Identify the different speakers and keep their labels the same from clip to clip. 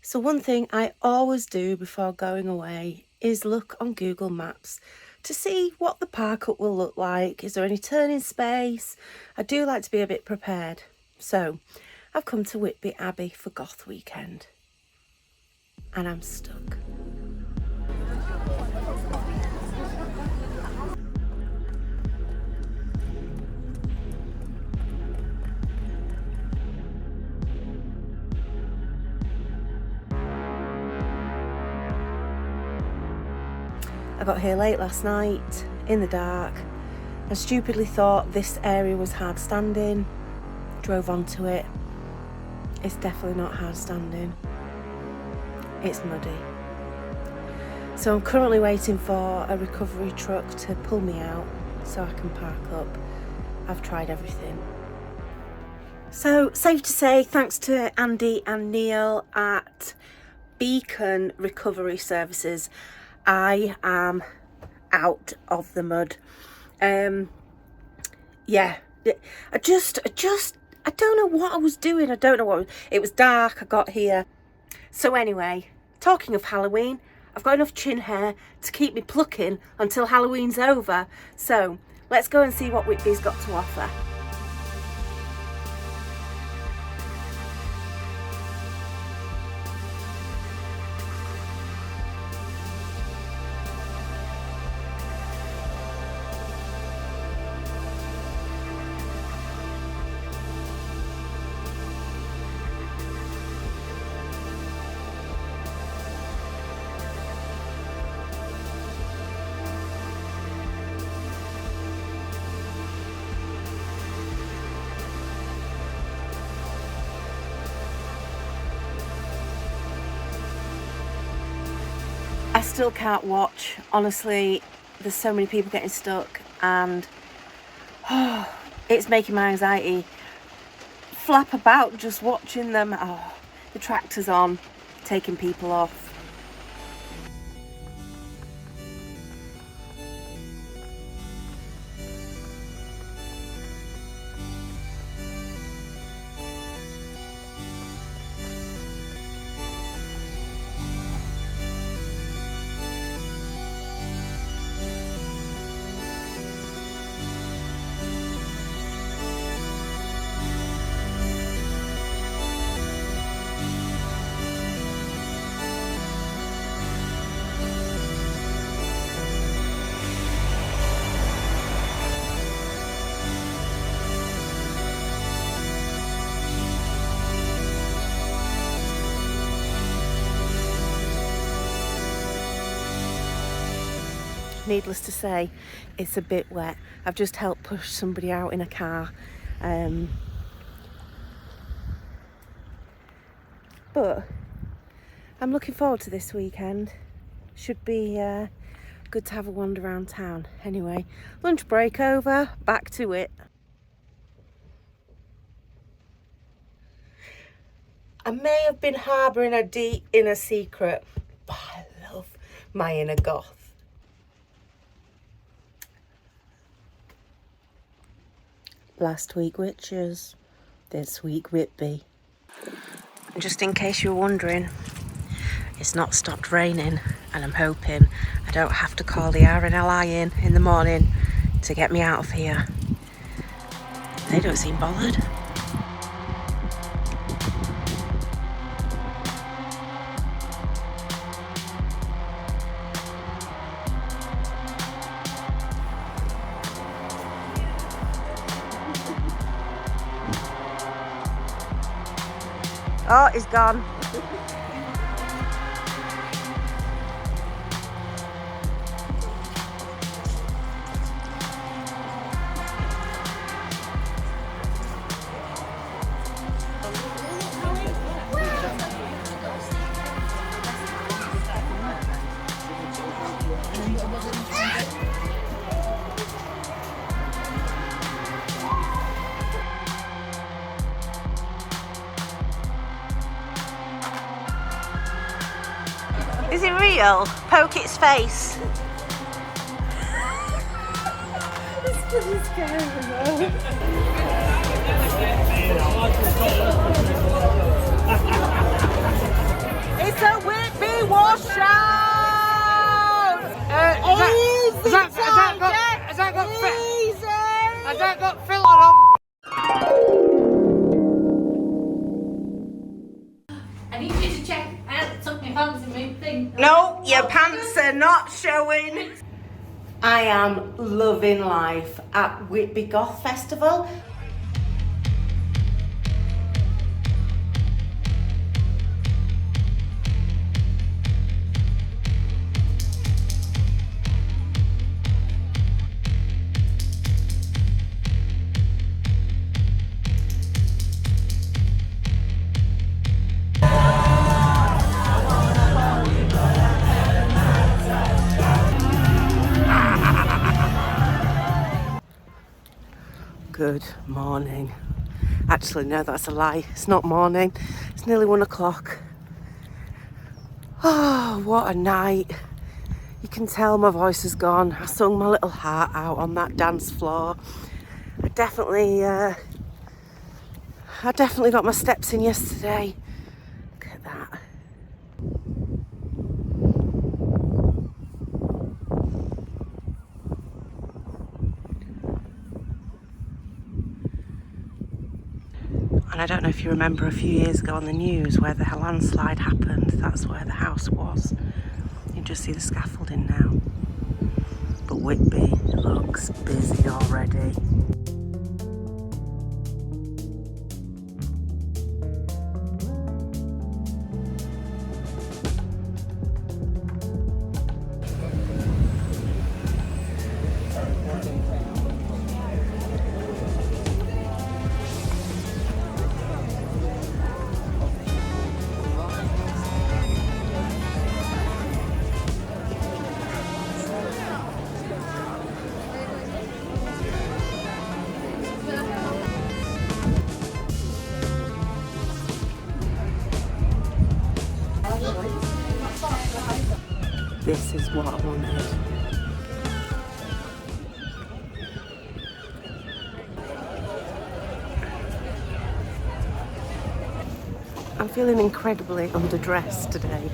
Speaker 1: So one thing I always do before going away is look on Google Maps to see what the park up will look like. Is there any turning space? I do like to be a bit prepared. So I've come to Whitby Abbey for Goth weekend and I'm stuck. I got here late last night, in the dark, and stupidly thought this area was hard standing. Drove onto it. It's definitely not hard standing. It's muddy. So I'm currently waiting for a recovery truck to pull me out so I can park up. I've tried everything. So safe to say, thanks to Andy and Neil at Beacon Recovery Services, I am out of the mud. I don't know what I was doing. It was dark. I got here. So anyway, talking of Halloween, I've got enough chin hair to keep me plucking until Halloween's over. So let's go and see what Whitby's got to offer. I still can't watch. Honestly, there's so many people getting stuck and it's making my anxiety flap about just watching them. The tractor's on, taking people off. Needless to say, it's a bit wet. I've just helped push somebody out in a car. But I'm looking forward to this weekend. Should be good to have a wander around town. Anyway, lunch break over, back to it. I may have been harbouring a deep inner secret, but I love my inner goth. Last week witches, this week Whitby. Just in case you're wondering, it's not stopped raining and I'm hoping I don't have to call the RNLI in the morning to get me out of here. They don't seem bothered. Oh, he's gone. Is it real? Poke its face. It's pretty scary though.
Speaker 2: Has that got filter on?
Speaker 3: I need you to check. I haven't tucked my pants in my thing.
Speaker 1: No, your pants are not showing. I am loving life at Whitby Goth Festival. Good morning. Actually, no, that's a lie. It's not morning. It's nearly 1 o'clock. Oh, what a night. You can tell my voice has gone. I sung my little heart out on that dance floor. I definitely got my steps in yesterday. Look at that. And I don't know if you remember a few years ago on the news where the landslide happened. That's where the house was. You can just see the scaffolding now. But Whitby looks busy already. This is what I wanted. I'm feeling incredibly underdressed today.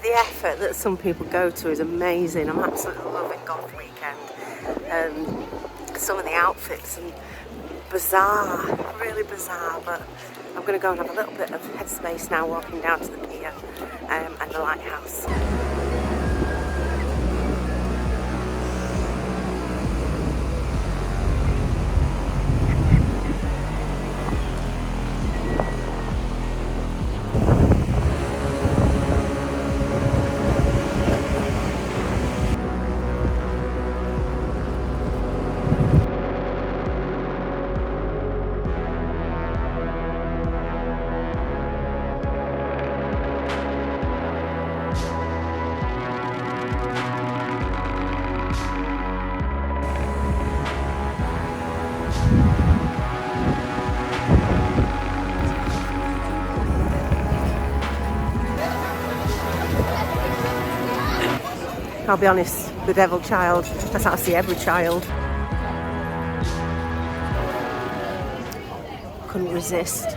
Speaker 1: The effort that some people go to is amazing. I'm absolutely loving Goth Weekend. Some of the outfits and bizarre, really bizarre, but I'm going to go and have a little bit of headspace now walking down to the pier and the lighthouse. I'll be honest, the devil child, that's how I see every child. Couldn't resist.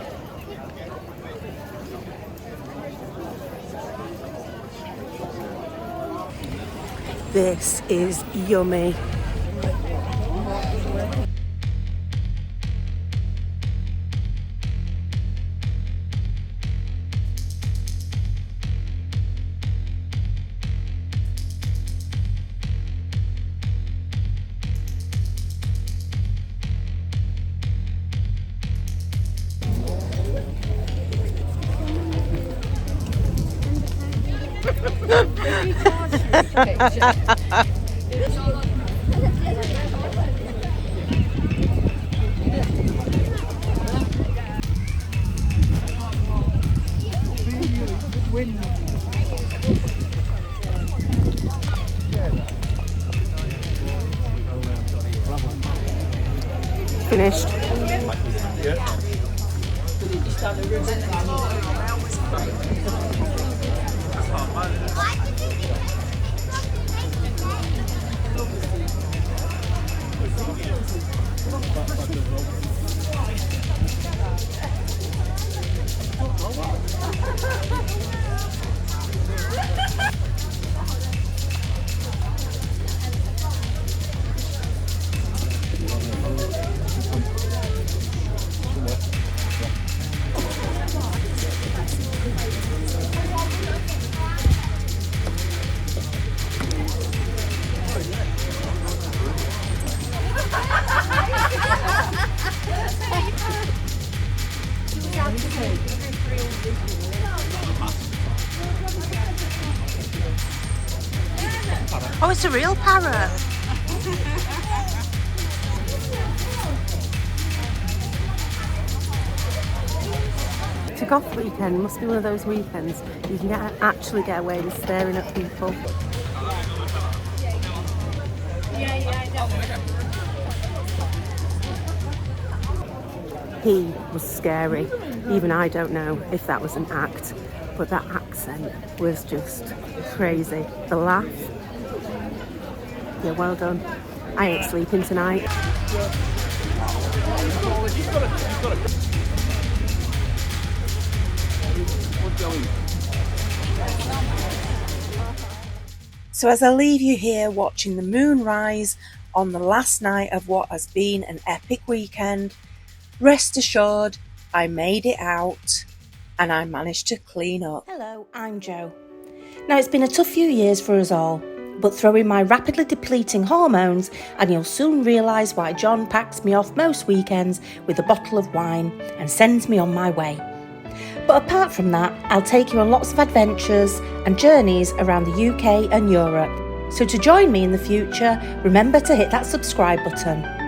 Speaker 1: This is yummy. Finished. Oh, it's a real parrot. To Goth weekend must be one of those weekends you can actually get away with staring at people. He was scary. Even I don't know if that was an act, but that accent was just crazy. The laugh. Yeah, well done. I ain't sleeping tonight. So as I leave you here watching the moon rise on the last night of what has been an epic weekend, rest assured I made it out and I managed to clean up. Hello, I'm Jo. Now it's been a tough few years for us all, but throw in my rapidly depleting hormones and you'll soon realise why John packs me off most weekends with a bottle of wine and sends me on my way. But apart from that, I'll take you on lots of adventures and journeys around the UK and Europe. So to join me in the future, remember to hit that subscribe button.